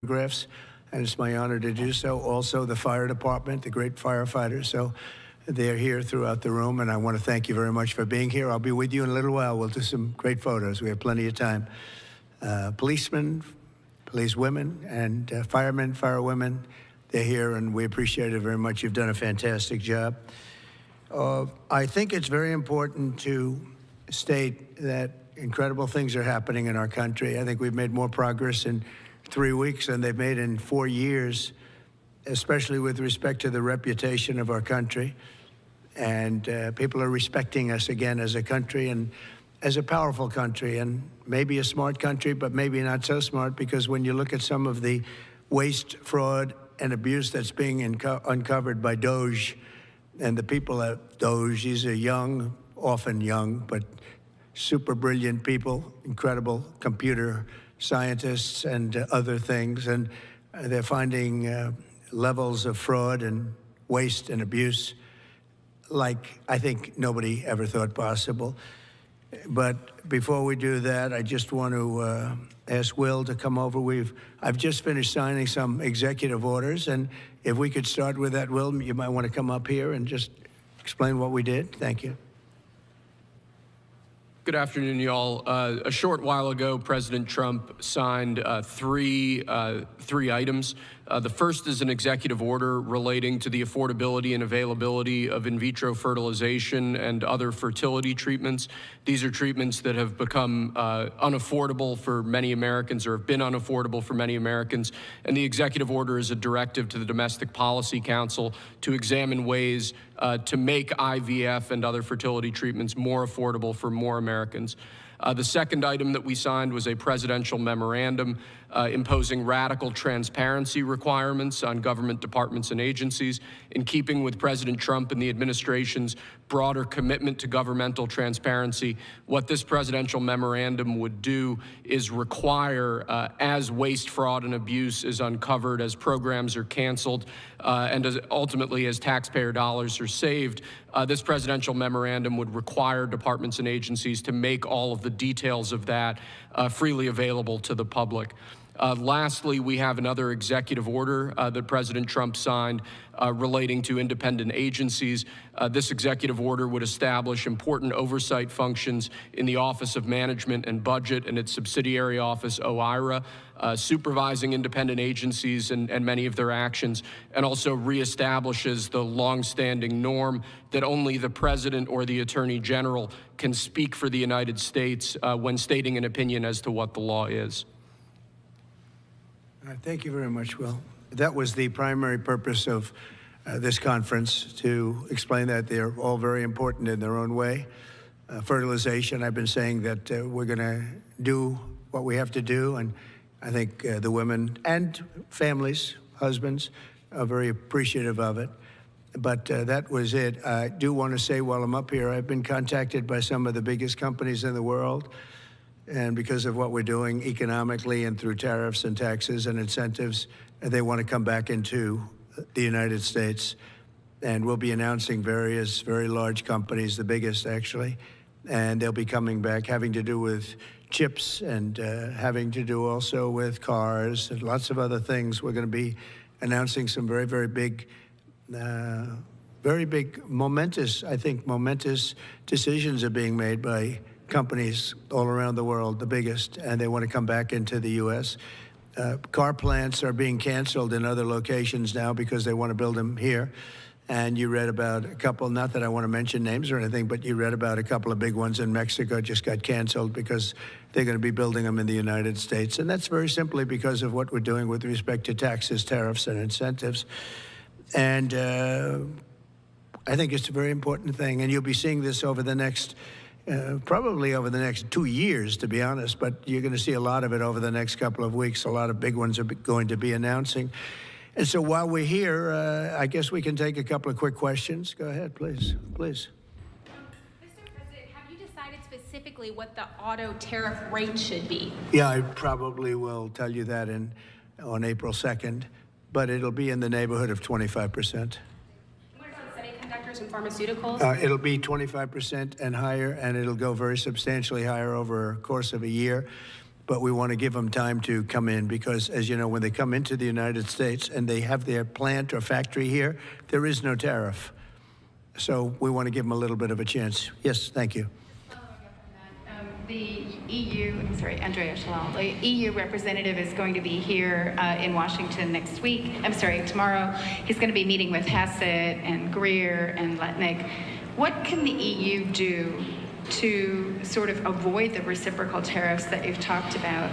photographs, and it's my honor to do so. Also, the fire department, the great firefighters. So they're here throughout the room, and I want to thank you very much for being here. I'll be with you in a little while. We'll do some great photos. We have plenty of time. Policemen, policewomen, and firemen, firewomen, they're here, and we appreciate it very much. You've done a fantastic job. I think it's very important to state that incredible things are happening in our country. I think we've made more progress in 3 weeks than they've made in 4 years, especially with respect to the reputation of our country. And people are respecting us again as a country and as a powerful country, and maybe a smart country, but maybe not so smart, because when you look at some of the waste, fraud, and abuse that's being uncovered by Doge and the people at Doge, these are young, often young, but super brilliant people, incredible computer scientists and other things, and they're finding levels of fraud and waste and abuse like I think nobody ever thought possible. But before we do that, I just want to ask Will to come over. I've just finished signing some executive orders, and if we could start with that, Will, you might want to come up here and just explain what we did. Thank you. Good afternoon, y'all. A short while ago, President Trump signed three items. The first is an executive order relating to the affordability and availability of in vitro fertilization and other fertility treatments. These are treatments that have become unaffordable for many Americans, or have been unaffordable for many Americans. And the executive order is a directive to the Domestic Policy Council to examine ways to make IVF and other fertility treatments more affordable for more Americans. The second item that we signed was a presidential memorandum imposing radical transparency requirements on government departments and agencies, in keeping with President Trump and the administration's broader commitment to governmental transparency. What this presidential memorandum would do is require, as waste, fraud, and abuse is uncovered, as programs are canceled, and ultimately as taxpayer dollars are saved, this presidential memorandum would require departments and agencies to make all of the details of that freely available to the public. Lastly, we have another executive order that President Trump signed relating to independent agencies. This executive order would establish important oversight functions in the Office of Management and Budget and its subsidiary office, OIRA, supervising independent agencies and many of their actions, and also reestablishes the longstanding norm that only the President or the Attorney General can speak for the United States when stating an opinion as to what the law is. Thank you very much, Will. That was the primary purpose of this conference, to explain that they're all very important in their own way. Fertilization, I've been saying that we're going to do what we have to do, and I think the women and families, husbands, are very appreciative of it. But that was it. I do want to say while I'm up here, I've been contacted by some of the biggest companies in the world, and because of what we're doing economically and through tariffs and taxes and incentives, they want to come back into the United States. And we'll be announcing various very large companies, the biggest actually, and they'll be coming back, having to do with chips and having to do also with cars and lots of other things. We're going to be announcing some very, very big, momentous decisions are being made by companies all around the world, the biggest, and they want to come back into the U.S. Car plants are being canceled in other locations now because they want to build them here. And you read about a couple, not that I want to mention names or anything, but you read about a couple of big ones in Mexico just got canceled because they're going to be building them in the United States. And that's very simply because of what we're doing with respect to taxes, tariffs, and incentives. And I think it's a very important thing. And you'll be seeing this over the next probably over the next 2 years, to be honest, but you're going to see a lot of it over the next couple of weeks. A lot of big ones are going to be announcing. And so while we're here, I guess we can take a couple of quick questions. Go ahead, please. Please. Mr. President, have you decided specifically what the auto tariff rate should be? Yeah, I probably will tell you that on April 2nd, but it'll be in the neighborhood of 25%. And pharmaceuticals? It'll be 25% and higher, and it'll go very substantially higher over a course of a year. but we want to give them time to come in because, as you know, when they come into the United States and they have their plant or factory here, there is no tariff. So we want to give them a little bit of a chance. Yes, thank you. The EU, I'm sorry, Andrea Shalal, the EU representative is going to be here in Washington next week. I'm sorry, tomorrow. He's going to be meeting with Hassett and Greer and Letnick. What can the EU do to sort of avoid the reciprocal tariffs that you've talked about?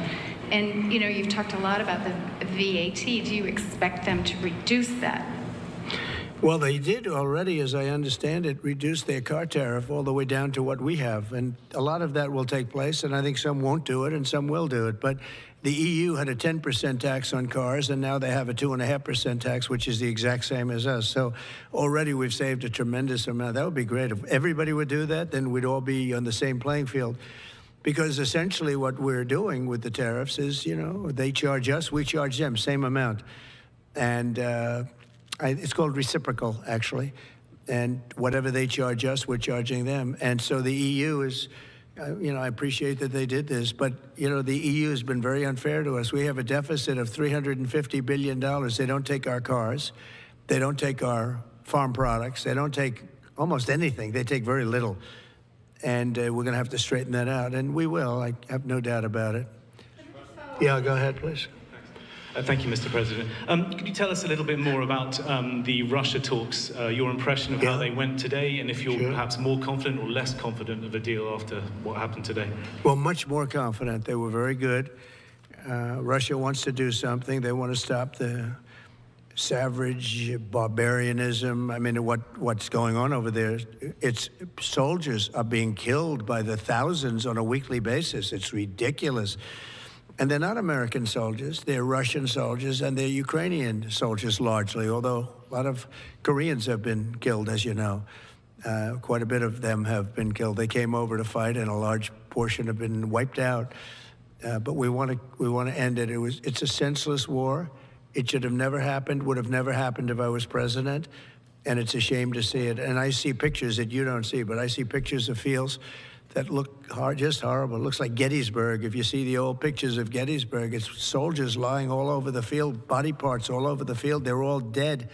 And, you know, you've talked a lot about the VAT. Do you expect them to reduce that? Well, they did already, as I understand it, reduce their car tariff all the way down to what we have. And a lot of that will take place, and I think some won't do it and some will do it. But the EU had a 10% tax on cars, and now they have a 2.5% tax, which is the exact same as us. So already we've saved a tremendous amount. That would be great. If everybody would do that, then we'd all be on the same playing field. Because essentially what we're doing with the tariffs is, you know, they charge us, we charge them, same amount. And it's called reciprocal, actually. And whatever they charge us, we're charging them. And so the EU is, you know, I appreciate that they did this, but, you know, the EU has been very unfair to us. We have a deficit of $350 billion. They don't take our cars. They don't take our farm products. They don't take almost anything. They take very little. And we're going to have to straighten that out. And we will. I have no doubt about it. Yeah, go ahead, please. Thank you, Mr. President. Could you tell us a little bit more about the Russia talks, your impression of how they went today, and if you're perhaps more confident or less confident of a deal after what happened today? Well, much more confident. They were very good. Russia wants to do something. They want to stop the savage barbarianism. I mean, what's going on over there? It's soldiers are being killed by the thousands on a weekly basis. It's ridiculous. And they're not American soldiers. They're Russian soldiers, and they're Ukrainian soldiers largely, although a lot of Koreans have been killed, as you know. Quite a bit of them have been killed. They came over to fight, and a large portion have been wiped out. But we want to end it. It's a senseless war. It should have never happened, would have never happened if I was president, and it's a shame to see it. And I see pictures that you don't see, but I see pictures of fields that look just horrible. It looks like Gettysburg. If you see the old pictures of Gettysburg, it's soldiers lying all over the field, body parts all over the field. They're all dead.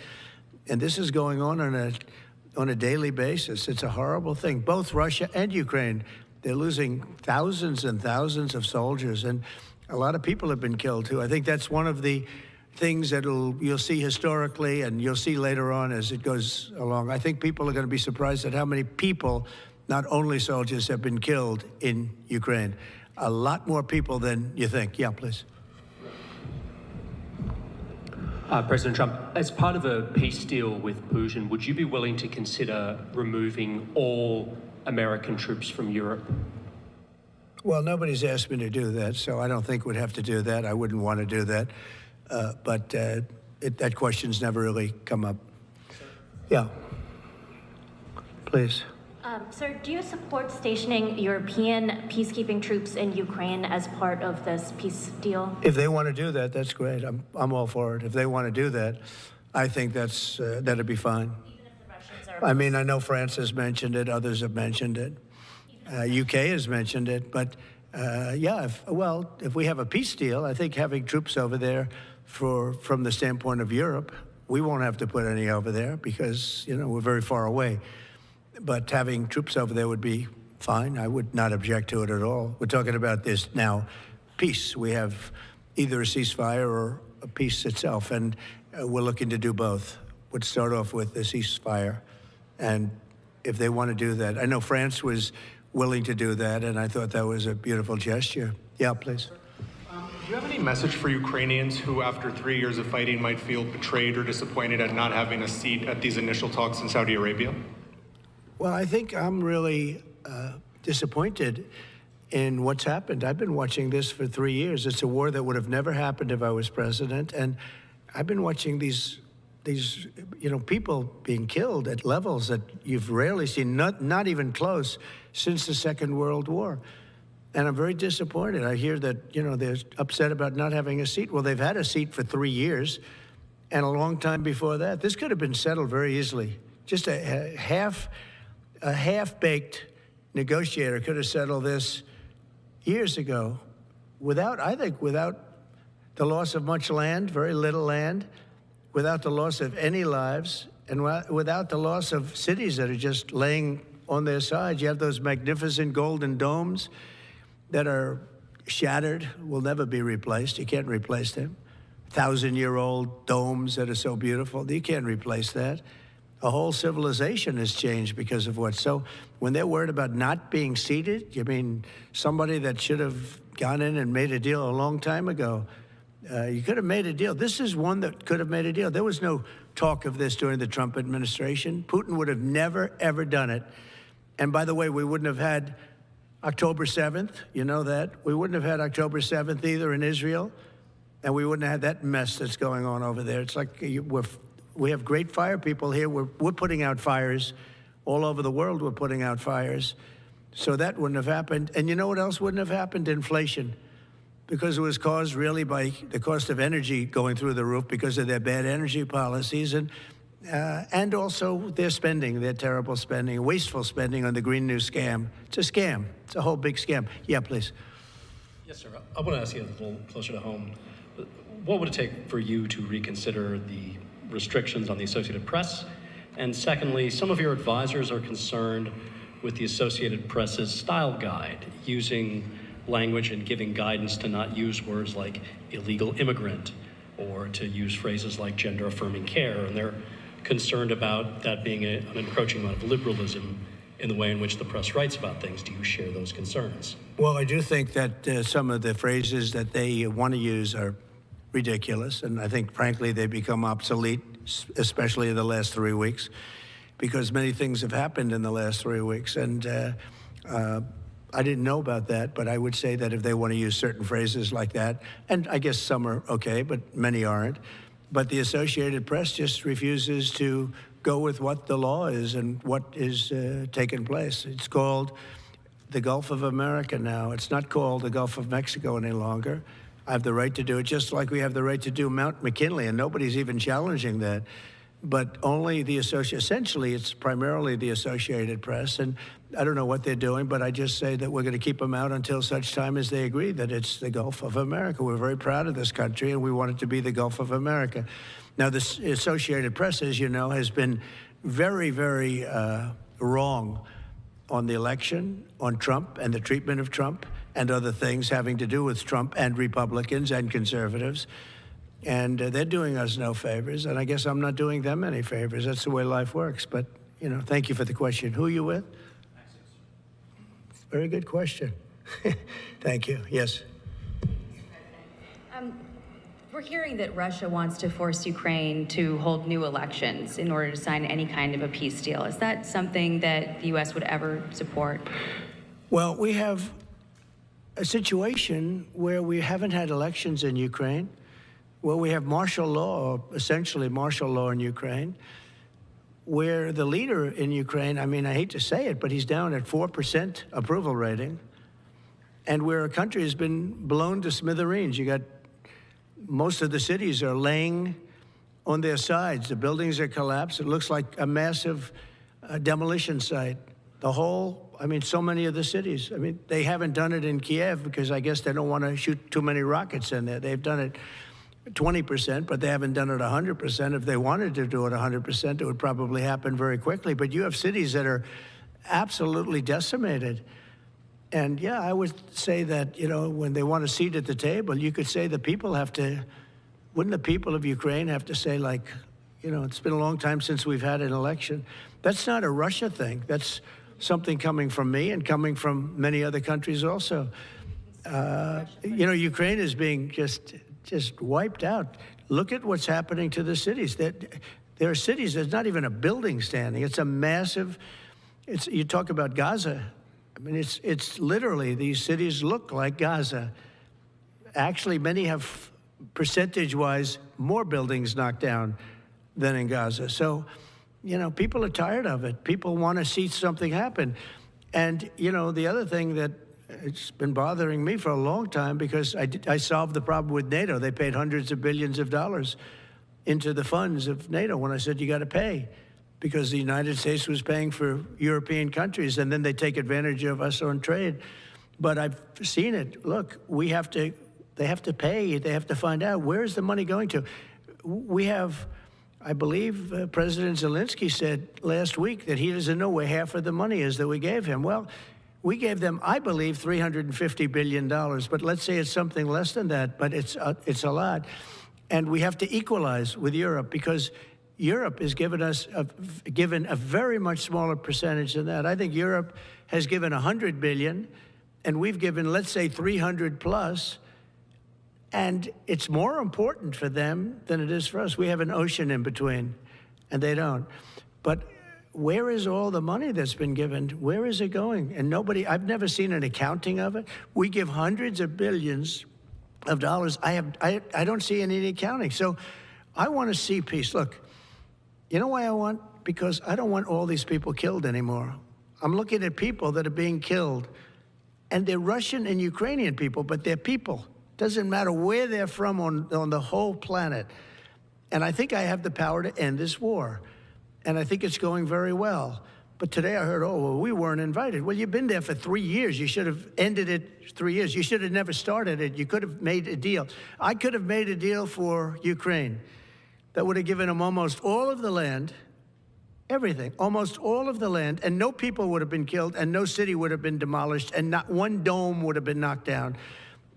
And this is going on a daily basis. It's a horrible thing. Both Russia and Ukraine, they're losing thousands and thousands of soldiers. And a lot of people have been killed, too. I think that's one of the things that you'll see historically and you'll see later on as it goes along. I think people are going to be surprised at how many people, not only soldiers, have been killed in Ukraine. A lot more people than you think. Yeah, please. President Trump, as part of a peace deal with Putin, would you be willing to consider removing all American troops from Europe? Well, nobody's asked me to do that, so I don't think we'd have to do that. I wouldn't want to do that. But that question's never really come up. Yeah. Please. Sir, do you support stationing European peacekeeping troops in Ukraine as part of this peace deal? If they want to do that, that's great. I'm all for it. If they want to do that, I think that'd be fine. Even if the Russians are... I mean, I know France has mentioned it. Others have mentioned it. UK has mentioned it. But, yeah, if we have a peace deal, I think having troops over there from the standpoint of Europe, we won't have to put any over there because, you know, we're very far away. But having troops over there would be fine. I would not object to it at all. We're talking about this now, peace. We have either a ceasefire or a peace itself, and we're looking to do both. We'd start off with a ceasefire, and if they want to do that. I know France was willing to do that, and I thought that was a beautiful gesture. Yeah, please. Do you have any message for Ukrainians who, after 3 years of fighting, might feel betrayed or disappointed at not having a seat at these initial talks in Saudi Arabia? Well, I think I'm really disappointed in what's happened. I've been watching this for 3 years. It's a war that would have never happened if I was president, and I've been watching these people being killed at levels that you've rarely seen, not even close, since the Second World War. And I'm very disappointed. I hear that, they're upset about not having a seat. Well, they've had a seat for 3 years and a long time before that. This could have been settled very easily. Just a half-baked negotiator could have settled this years ago I think without the loss of much land, very little land, without the loss of any lives, and without the loss of cities that are just laying on their sides. You have those magnificent golden domes that are shattered, will never be replaced. You can't replace them. 1,000-year-old domes that are so beautiful, you can't replace that. A whole civilization has changed because of what. So when they're worried about not being seated, you mean somebody that should have gone in and made a deal a long time ago. You could have made a deal. This is one that could have made a deal. There was no talk of this during the Trump administration. Putin would have never, ever done it. And by the way, we wouldn't have had October 7th. You know that. We wouldn't have had October 7th either in Israel. And we wouldn't have had that mess that's going on over there. It's like we have great fire people here. We're putting out fires. All over the world, we're putting out fires. So that wouldn't have happened. And you know what else wouldn't have happened? Inflation. Because it was caused really by the cost of energy going through the roof because of their bad energy policies and also their spending, their terrible spending, wasteful spending on the Green New scam. It's a scam. It's a whole big scam. Yeah, please. Yes, sir. I want to ask you a little closer to home. What would it take for you to reconsider the restrictions on the Associated Press? And secondly, some of your advisors are concerned with the Associated Press's style guide, using language and giving guidance to not use words like illegal immigrant or to use phrases like gender-affirming care. And they're concerned about that being an encroaching amount of liberalism in the way in which the press writes about things. Do you share those concerns? Well, I do think that some of the phrases that they want to use are ridiculous. And I think, frankly, they become obsolete, especially in the last 3 weeks, because many things have happened in the last 3 weeks. And I didn't know about that, but I would say that if they want to use certain phrases like that, and I guess some are okay, but many aren't, but the Associated Press just refuses to go with what the law is and what is taking place. It's called the Gulf of America now. It's not called the Gulf of Mexico any longer. I have the right to do it, just like we have the right to do Mount McKinley, and nobody's even challenging that. But only the essentially, it's primarily the Associated Press, and I don't know what they're doing, but I just say that we're going to keep them out until such time as they agree that it's the Gulf of America. We're very proud of this country, and we want it to be the Gulf of America. Now, the Associated Press, as you know, has been very, very wrong on the election, on Trump and the treatment of Trump, and other things having to do with Trump and Republicans and conservatives. And they're doing us no favors, and I guess I'm not doing them any favors. That's the way life works. But, you know, thank you for the question. Who are you with? Very good question. Thank you. Yes. We're hearing that Russia wants to force Ukraine to hold new elections in order to sign any kind of a peace deal. Is that something that the U.S. would ever support? Well, we have a situation where we haven't had elections in Ukraine. Well, we have martial law, essentially martial law in Ukraine, where the leader in Ukraine, I mean, I hate to say it, but he's down at 4% approval rating, and where a country has been blown to smithereens. You got most of the cities are laying on their sides. The buildings are collapsed. It looks like a massive demolition site. The whole, I mean, so many of the cities. I mean, they haven't done it in Kiev because I guess they don't want to shoot too many rockets in there. They've done it 20%, but they haven't done it 100%. If they wanted to do it 100%, it would probably happen very quickly. But you have cities that are absolutely decimated. And yeah, I would say that, you know, when they want a seat at the table, you could say the people have to, wouldn't the people of Ukraine have to say, like, you know, it's been a long time since we've had an election. That's not a Russia thing. That's something coming from me and coming from many other countries also. You know, Ukraine is being just wiped out. Look at what's happening to the cities. There are cities, there's not even a building standing. It's a massive, you talk about Gaza. I mean, it's literally, these cities look like Gaza. Actually, many have, percentage-wise, more buildings knocked down than in Gaza. So, you know, people are tired of it. People want to see something happen. And, you know, the other thing that it's been bothering me for a long time, because I solved the problem with NATO. They paid hundreds of billions of dollars into the funds of NATO when I said, you got to pay, because the United States was paying for European countries, and then they take advantage of us on trade. But I've seen it. Look, they have to pay. They have to find out, where is the money going to? We have, I believe President Zelensky said last week that he doesn't know where half of the money is that we gave him. Well, we gave them, I believe, $350 billion, but let's say it's something less than that, but it's a lot. And we have to equalize with Europe, because Europe has given a very much smaller percentage than that. I think Europe has given $100 billion, and we've given, let's say, 300 plus. And it's more important for them than it is for us. We have an ocean in between, and they don't. But where is all the money that's been given? Where is it going? And I've never seen an accounting of it. We give hundreds of billions of dollars. I don't see any accounting. So I want to see peace. Look, you know why I want? Because I don't want all these people killed anymore. I'm looking at people that are being killed, and they're Russian and Ukrainian people, but they're people. Doesn't matter where they're from on the whole planet. And I think I have the power to end this war. And I think it's going very well. But today I heard, oh, well, we weren't invited. Well, you've been there for 3 years. You should have ended it 3 years. You should have never started it. You could have made a deal. I could have made a deal for Ukraine that would have given them almost all of the land, everything, almost all of the land, and no people would have been killed, and no city would have been demolished, and not one dome would have been knocked down.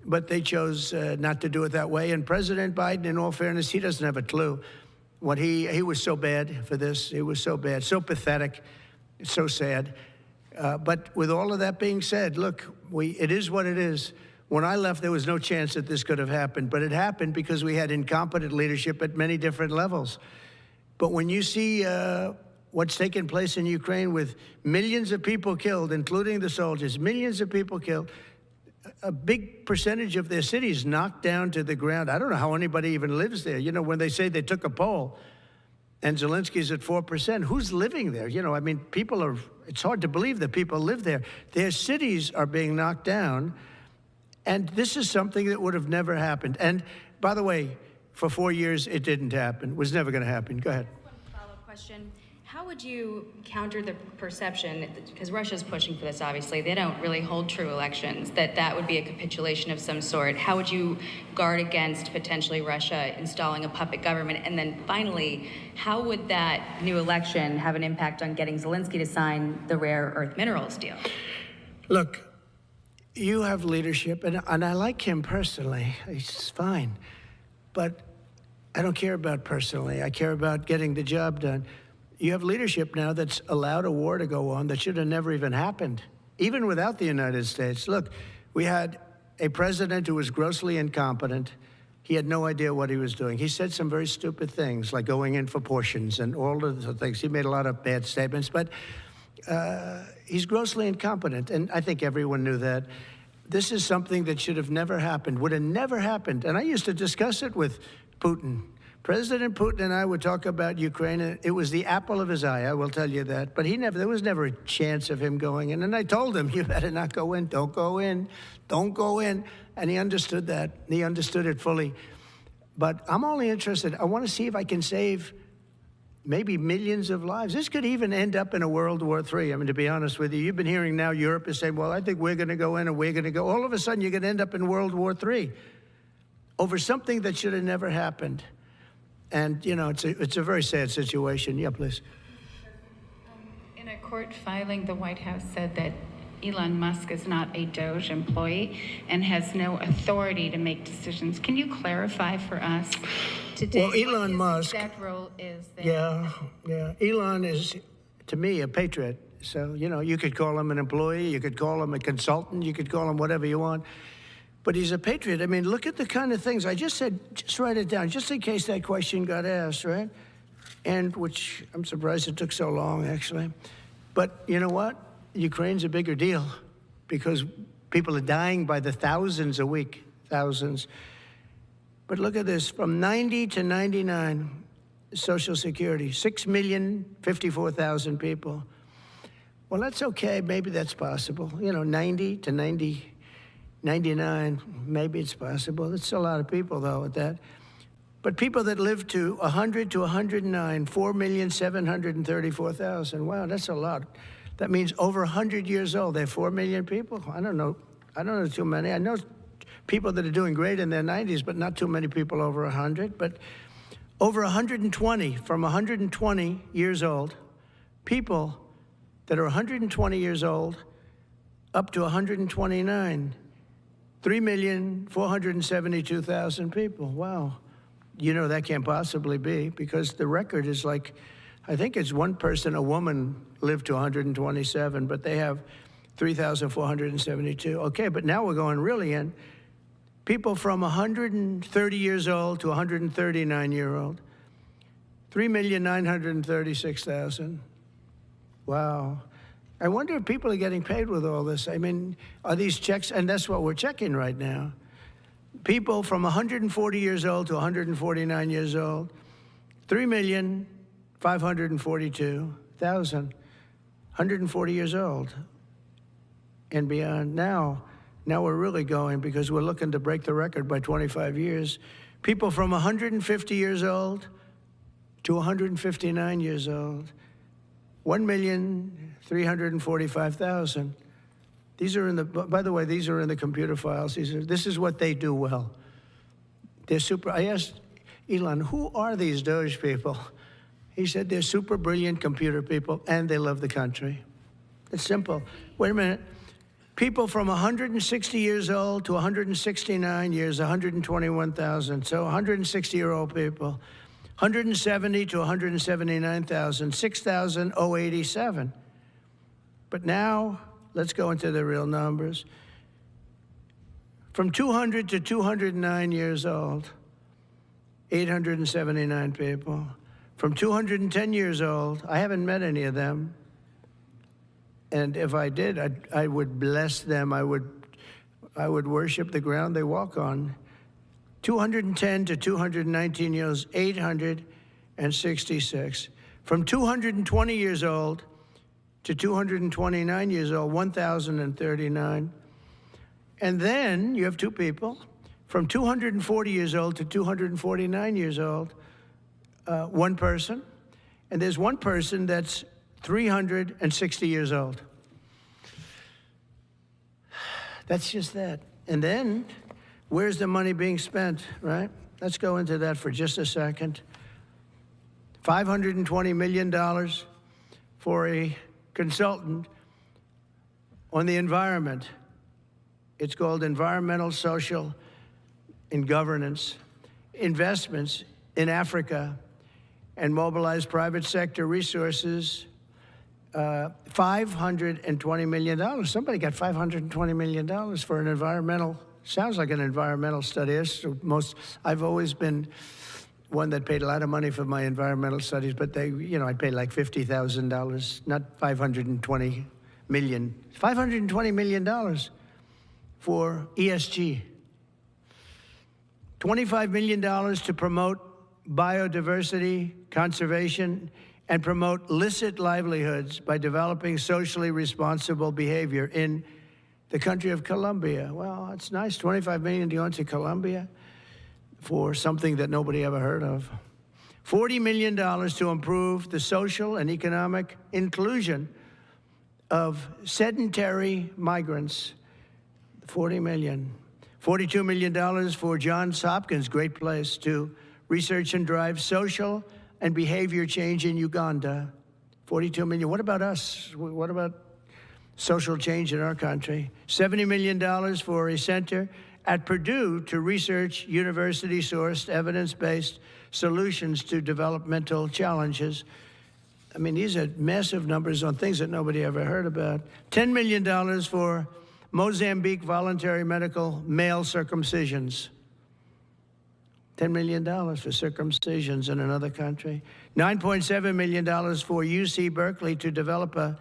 But they chose not to do it that way. And President Biden, in all fairness, he doesn't have a clue. What he was so bad for this. He was so bad, so pathetic, so sad. But with all of that being said, look, it is what it is. When I left, there was no chance that this could have happened. But it happened because we had incompetent leadership at many different levels. But when you see what's taken place in Ukraine with millions of people killed, including the soldiers, millions of people killed, a big percentage of their cities knocked down to the ground. I don't know how anybody even lives there. You know, when they say they took a poll and Zelensky's at 4%, who's living there? You know, I mean, it's hard to believe that people live there. Their cities are being knocked down. And this is something that would have never happened. And by the way, for 4 years, it didn't happen. It was never going to happen. Go ahead. One follow-up question. How would you counter the perception, because Russia's pushing for this, obviously, they don't really hold true elections, that would be a capitulation of some sort? How would you guard against potentially Russia installing a puppet government? And then finally, how would that new election have an impact on getting Zelensky to sign the rare earth minerals deal? Look, you have leadership, and I like him personally. He's fine. But I don't care about personally. I care about getting the job done. You have leadership now that's allowed a war to go on that should have never even happened, even without the United States. Look, we had a president who was grossly incompetent. He had no idea what he was doing. He said some very stupid things, like going in for portions and all of the things. He made a lot of bad statements, but he's grossly incompetent, and I think everyone knew that. This is something that should have never happened, would have never happened. And I used to discuss it with Putin. President Putin and I would talk about Ukraine, and it was the apple of his eye, I will tell you that. But there was never a chance of him going in. And I told him, you better not go in, don't go in, don't go in. And he understood that. He understood it fully. But I'm only interested, I want to see if I can save maybe millions of lives. This could even end up in a World War III. I mean, to be honest with you, you've been hearing now Europe is saying, well, I think we're going to go in and we're going to go. All of a sudden, you're going to end up in World War III over something that should have never happened. And, you know, it's a very sad situation. Yeah, please. In a court filing, the White House said that Elon Musk is not a Doge employee and has no authority to make decisions. Can you clarify for us today well, Elon Musk, what his exact role is there? Yeah. Elon is, to me, a patriot. So, you know, you could call him an employee, you could call him a consultant, you could call him whatever you want. But he's a patriot. I mean, look at the kind of things I just said. Just write it down, just in case that question got asked, right? And which I'm surprised it took so long, actually. But you know what? Ukraine's a bigger deal because people are dying by the thousands a week, thousands. But look at this, from 90 to 99, Social Security, 6,054,000 people. Well, that's okay. Maybe that's possible. You know, 90 to 99, maybe it's possible. It's a lot of people, though, at that. But people that live to 100 to 109, 4,734,000. Wow, that's a lot. That means over 100 years old. There are 4 million people. I don't know. I don't know too many. I know people that are doing great in their 90s, but not too many people over 100. But over 120, from 120 years old, people that are 120 years old up to 129, 3,472,000 people. Wow. You know, that can't possibly be, because the record is like, I think it's one person, a woman, lived to 127, but they have 3,472. Okay, but now we're going really in. People from 130 years old to 139-year-old, 3,936,000. Wow. I wonder if people are getting paid with all this. I mean, are these checks? And that's what we're checking right now. People from 140 years old to 149 years old, 3,542,000, 140 years old and beyond. Now we're really going, because we're looking to break the record by 25 years. People from 150 years old to 159 years old, 1,345,000. These are in the, by the way, these are in the computer files. This is what they do well. They're super. I asked Elon, who are these Doge people? He said they're super brilliant computer people and they love the country. It's simple. Wait a minute. People from 160 years old to 169 years, 121,000. So 160-year-old people. 170 to 179,000, 6,087. But now, let's go into the real numbers. From 200 to 209 years old, 879 people. From 210 years old, I haven't met any of them. And if I did, I would bless them. I would worship the ground they walk on. 210 to 219 years, 866. From 220 years old to 229 years old, 1,039. And then you have two people from 240 years old to 249 years old, one person. And there's one person that's 360 years old. That's just that. And then, where's the money being spent, right? Let's go into that for just a second. $520 million for a consultant on the environment. It's called Environmental, Social, and Governance Investments in Africa, and mobilize private sector resources. $520 million. Somebody got $520 million for an environmental, sounds like an environmental study. I've always been one that paid a lot of money for my environmental studies, but I paid like $50,000, not $520 million. $520 million for ESG. $25 million to promote biodiversity, conservation, and promote licit livelihoods by developing socially responsible behavior in the country of Colombia. Well, it's nice, $25 million to go into Colombia for something that nobody ever heard of. $40 million to improve the social and economic inclusion of sedentary migrants. $40 million. $42 million for Johns Hopkins, great place, to research and drive social and behavior change in Uganda. $42 million. What about us? What about social change in our country? $70 million for a center at Purdue to research university-sourced, evidence-based solutions to developmental challenges. I mean, these are massive numbers on things that nobody ever heard about. $10 million for Mozambique voluntary medical male circumcisions. $10 million for circumcisions in another country. $9.7 million for UC Berkeley to develop a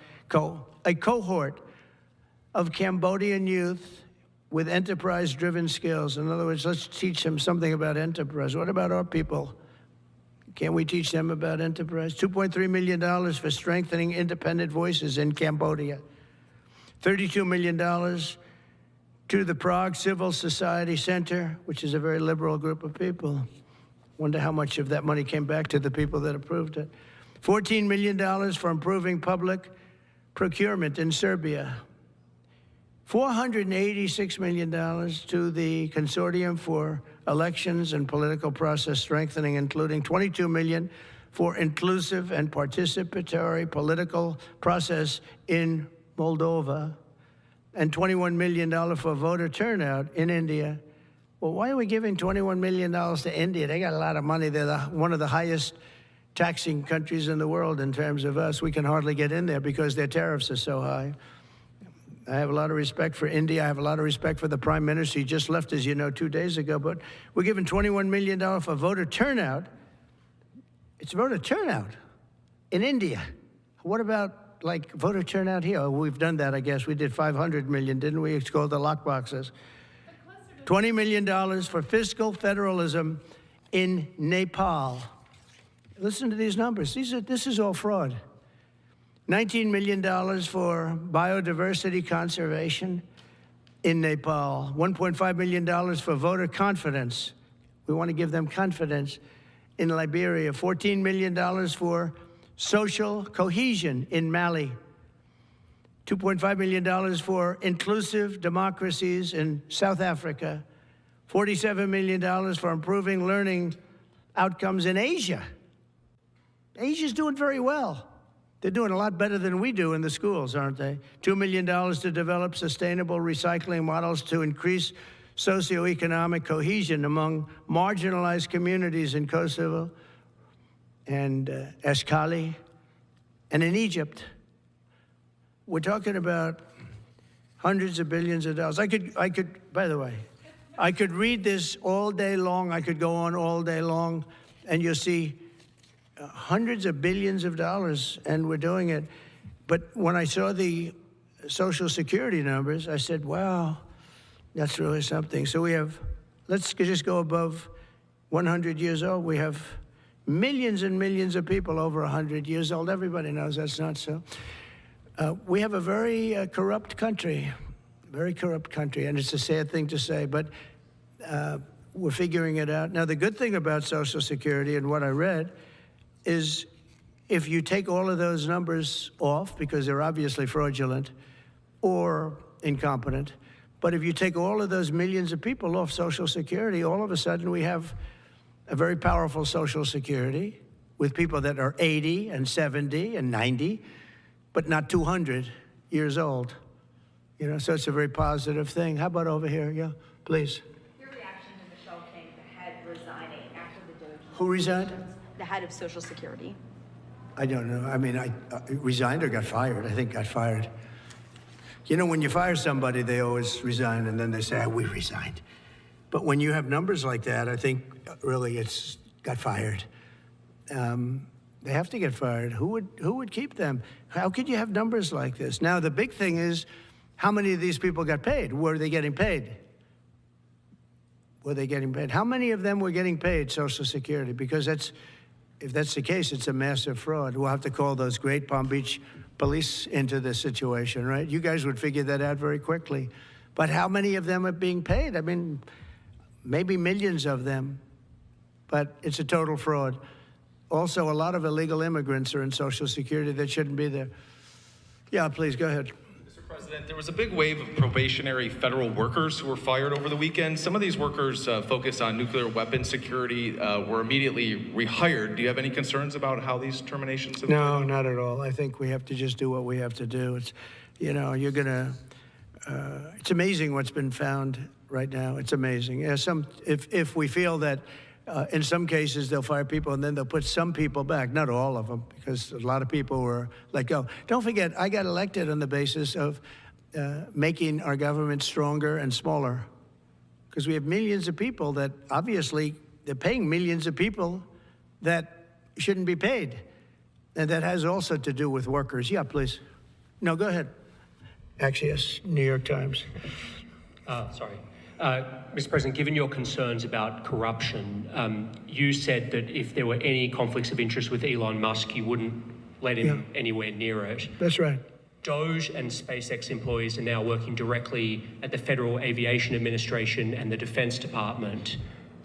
cohort of Cambodian youth with enterprise-driven skills. In other words, let's teach them something about enterprise. What about our people? Can't we teach them about enterprise? $2.3 million for strengthening independent voices in Cambodia. $32 million to the Prague Civil Society Center, which is a very liberal group of people. Wonder how much of that money came back to the people that approved it. $14 million for improving public procurement in Serbia. $486 million to the Consortium for Elections and Political Process Strengthening, including $22 million for inclusive and participatory political process in Moldova, and $21 million for voter turnout in India. Well, why are we giving $21 million to India? They got a lot of money. They're one of the highest taxing countries in the world in terms of us. We can hardly get in there because their tariffs are so high. I have a lot of respect for India. I have a lot of respect for the Prime Minister. He just left, as you know, 2 days ago. But we're giving $21 million for voter turnout. It's voter turnout in India. What about, like, voter turnout here? Oh, we've done that, I guess. We did 500 million, didn't we? It's called the lockboxes. $20 million for fiscal federalism in Nepal. Listen to these numbers. This is all fraud. $19 million for biodiversity conservation in Nepal. $1.5 million for voter confidence. We want to give them confidence in Liberia. $14 million for social cohesion in Mali. $2.5 million for inclusive democracies in South Africa. $47 million for improving learning outcomes in Asia. Asia's doing very well. They're doing a lot better than we do in the schools, aren't they? $2 million to develop sustainable recycling models to increase socioeconomic cohesion among marginalized communities in Kosovo and Eskali and in Egypt. We're talking about hundreds of billions of dollars. I could, by the way, I could read this all day long. I could go on all day long, and you'll see hundreds of billions of dollars, and we're doing it. But when I saw the Social Security numbers, I said, wow, that's really something. So we have, let's just go above 100 years old. We have millions and millions of people over 100 years old. Everybody knows that's not so. We have a very corrupt country, and it's a sad thing to say, but we're figuring it out. Now, the good thing about Social Security and what I read is if you take all of those numbers off, because they're obviously fraudulent or incompetent, but if you take all of those millions of people off Social Security, all of a sudden we have a very powerful Social Security with people that are 80 and 70 and 90, but not 200 years old. You know, so it's a very positive thing. How about over here? Yeah, please. Your reaction to Michelle King, the head resigning after the Doge. Who resigned? The head of Social Security. I don't know. I mean, I resigned or got fired. I think got fired. You know, when you fire somebody, they always resign, and then they say, we resigned. But when you have numbers like that, I think really it's got fired. They have to get fired. Who would keep them? How could you have numbers like this? Now, the big thing is, how many of these people got paid? Were they getting paid? Were they getting paid? How many of them were getting paid Social Security? Because if that's the case, it's a massive fraud. We'll have to call those great Palm Beach police into this situation, right? You guys would figure that out very quickly. But how many of them are being paid? I mean, maybe millions of them, but it's a total fraud. Also, a lot of illegal immigrants are in Social Security that shouldn't be there. Yeah, please, go ahead. Mr. President, there was a big wave of probationary federal workers who were fired over the weekend. Some of these workers focused on nuclear weapon security were immediately rehired. Do you have any concerns about how these terminations have No, not at all. I think we have to just do what we have to do. It's, you know, you're going to, it's amazing what's been found right now. It's amazing. Yeah, if we feel that in some cases they'll fire people and then they'll put some people back, not all of them, because a lot of people were let go. Don't forget, I got elected on the basis of making our government stronger and smaller, because we have millions of people that obviously they're paying millions of people that shouldn't be paid. And that has also to do with workers. Yeah, please. No, go ahead. Actually, yes, New York Times. Sorry. Mr. President, given your concerns about corruption, you said that if there were any conflicts of interest with Elon Musk, you wouldn't let him anywhere near it. That's right. Doge and SpaceX employees are now working directly at the Federal Aviation Administration and the Defense Department,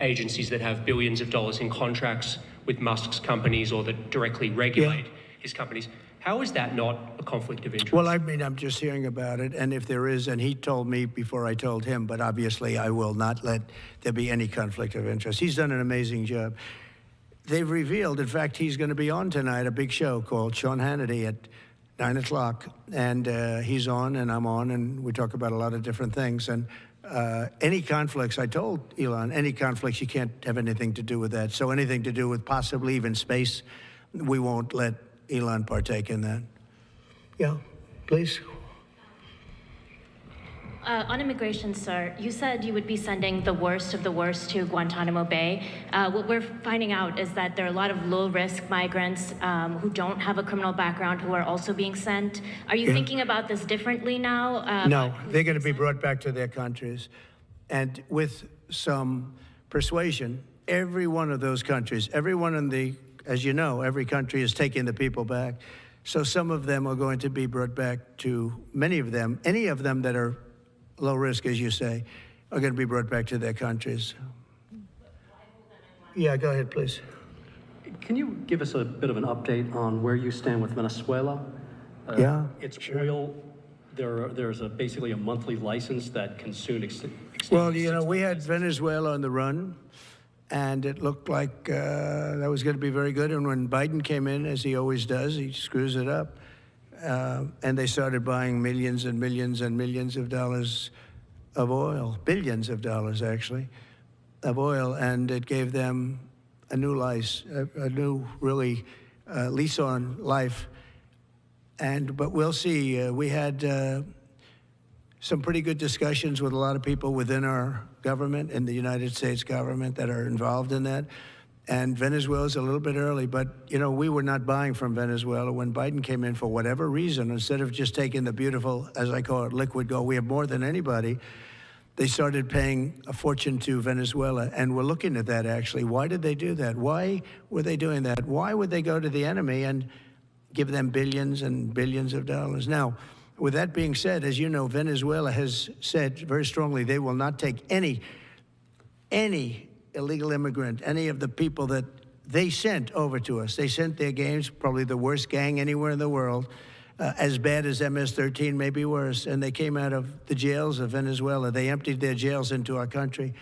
agencies that have billions of dollars in contracts with Musk's companies or that directly regulate his companies. How is that not a conflict of interest? Well, I mean, I'm just hearing about it, and if there is, and he told me before I told him, but obviously I will not let there be any conflict of interest. He's done an amazing job. They've revealed, in fact, he's going to be on tonight, a big show called Sean Hannity at 9 o'clock, and he's on and I'm on, and we talk about a lot of different things. And any conflicts, I told Elon, any conflicts, you can't have anything to do with that. So anything to do with possibly even space, we won't let Elon partake in that. Yeah, please. On immigration, sir, you said you would be sending the worst of the worst to Guantanamo Bay. What we're finding out is that there are a lot of low-risk migrants who don't have a criminal background who are also being sent. Are you thinking about this differently now? No, they're going to be brought back to their countries. And with some persuasion, every one of those countries, everyone in the, as you know, every country is taking the people back. So some of them are going to be brought back to, many of them, any of them that are low risk, as you say, are going to be brought back to their countries. Yeah, go ahead, please. Can you give us a bit of an update on where you stand with Venezuela? Yeah, It's oil. There's basically a monthly license that can soon extend. Well, you know, we had Venezuela on the run, and it looked like that was going to be very good. And when Biden came in, as he always does, he screws it up. And they started buying millions and millions and millions of dollars of oil, billions of dollars, actually, of oil. And it gave them a new lease, a new, really, lease on life. But we'll see. We had some pretty good discussions with a lot of people within our government, in the United States government, that are involved in that. And Venezuela's a little bit early, but, you know, we were not buying from Venezuela. When Biden came in, for whatever reason, instead of just taking the beautiful, as I call it, liquid gold, we have more than anybody, they started paying a fortune to Venezuela. And we're looking at that, actually. Why did they do that? Why were they doing that? Why would they go to the enemy and give them billions and billions of dollars? Now, with that being said, as you know, Venezuela has said very strongly they will not take any illegal immigrant, any of the people that they sent over to us. They sent their gangs, probably the worst gang anywhere in the world, as bad as MS-13, maybe worse. And they came out of the jails of Venezuela. They emptied their jails into our country.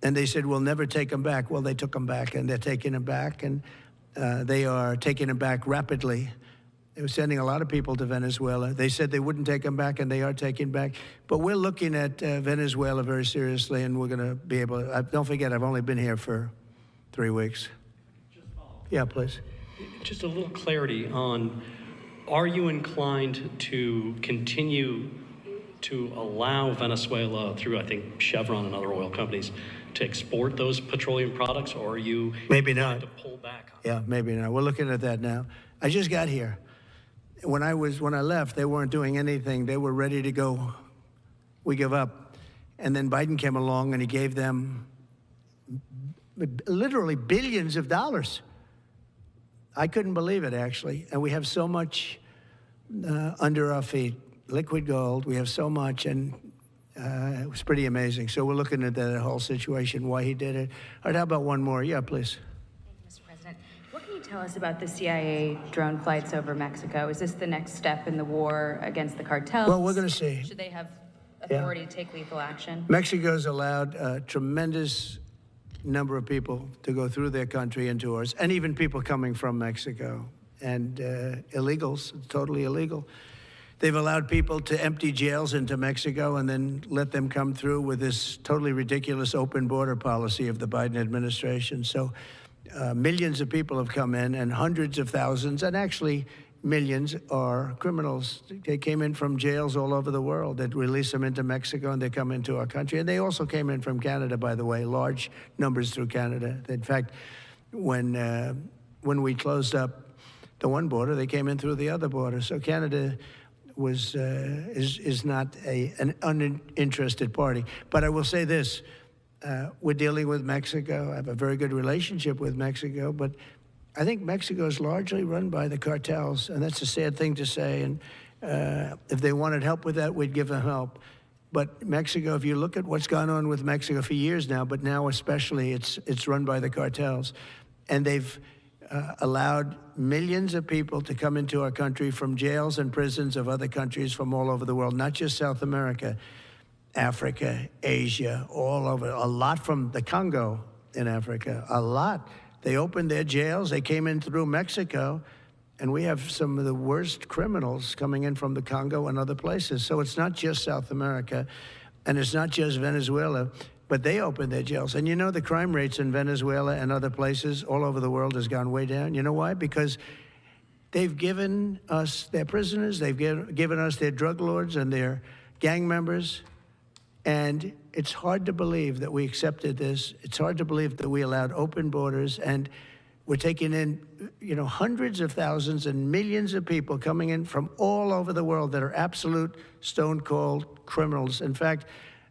And they said, we'll never take them back. Well, they took them back, and they're taking them back. And they are taking them back rapidly. They were sending a lot of people to Venezuela. They said they wouldn't take them back, and they are taking back. But we're looking at Venezuela very seriously, and we're going to be able to. Don't forget, I've only been here for 3 weeks. Yeah, please. Just a little clarity on, are you inclined to continue to allow Venezuela, through, I think, Chevron and other oil companies, to export those petroleum products, or are you maybe not to pull back on Yeah, maybe not. We're looking at that now. I just got here. When I left, they weren't doing anything. They were ready to go. We give up. And then Biden came along, and he gave them literally billions of dollars. I couldn't believe it, actually. And we have so much under our feet, liquid gold. We have so much, and it was pretty amazing. So we're looking at that whole situation, why he did it. All right, how about one more? Yeah, please. What can you tell us about the CIA drone flights over Mexico? Is this the next step in the war against the cartels? Well, we're going to see. Should they have authority to take lethal action? Mexico's allowed a tremendous number of people to go through their country into ours, and even people coming from Mexico, and illegals, totally illegal. They've allowed people to empty jails into Mexico and then let them come through with this totally ridiculous open border policy of the Biden administration. So millions of people have come in, and hundreds of thousands, and actually millions, are criminals. They came in from jails all over the world. They'd release them into Mexico, and they come into our country. And they also came in from Canada, by the way, large numbers through Canada. In fact, when we closed up the one border, they came in through the other border. So Canada is not an uninterested party. But I will say this. We're dealing with Mexico. I have a very good relationship with Mexico, but I think Mexico is largely run by the cartels, and that's a sad thing to say. And if they wanted help with that, we'd give them help. But Mexico, if you look at what's gone on with Mexico for years now, but now especially, it's run by the cartels. And they've allowed millions of people to come into our country from jails and prisons of other countries from all over the world, not just South America, Africa, Asia, all over, a lot from the Congo in Africa, a lot. They opened their jails, they came in through Mexico, and we have some of the worst criminals coming in from the Congo and other places. So it's not just South America, and it's not just Venezuela, but they opened their jails. And you know, the crime rates in Venezuela and other places all over the world has gone way down. You know why? Because they've given us their prisoners, they've given us their drug lords and their gang members, and it's hard to believe that we accepted this. It's hard to believe that we allowed open borders, and we're taking in, you know, hundreds of thousands and millions of people coming in from all over the world that are absolute stone-cold criminals. In fact,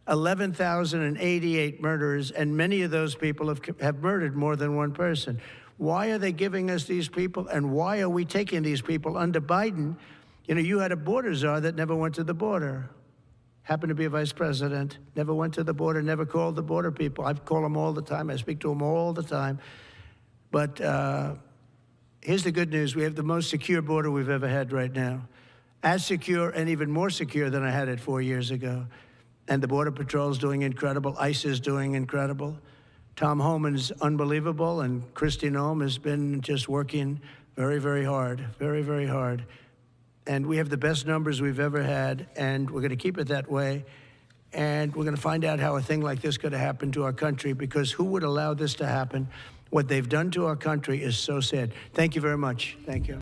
11,088 murderers, and many of those people have murdered more than one person. Why are they giving us these people, and why are we taking these people under Biden? You know, you had a border czar that never went to the border. Happened to be a vice president, never went to the border, never called the border people. I call them all the time. I speak to them all the time. But here's the good news. We have the most secure border we've ever had right now. As secure and even more secure than I had it 4 years ago. And the Border Patrol is doing incredible. ICE is doing incredible. Tom Homan's unbelievable, and Kristi Noem has been just working very, very hard, very, very hard. And we have the best numbers we've ever had, and we're going to keep it that way. And we're going to find out how a thing like this could have happened to our country, because who would allow this to happen? What they've done to our country is so sad. Thank you very much. Thank you.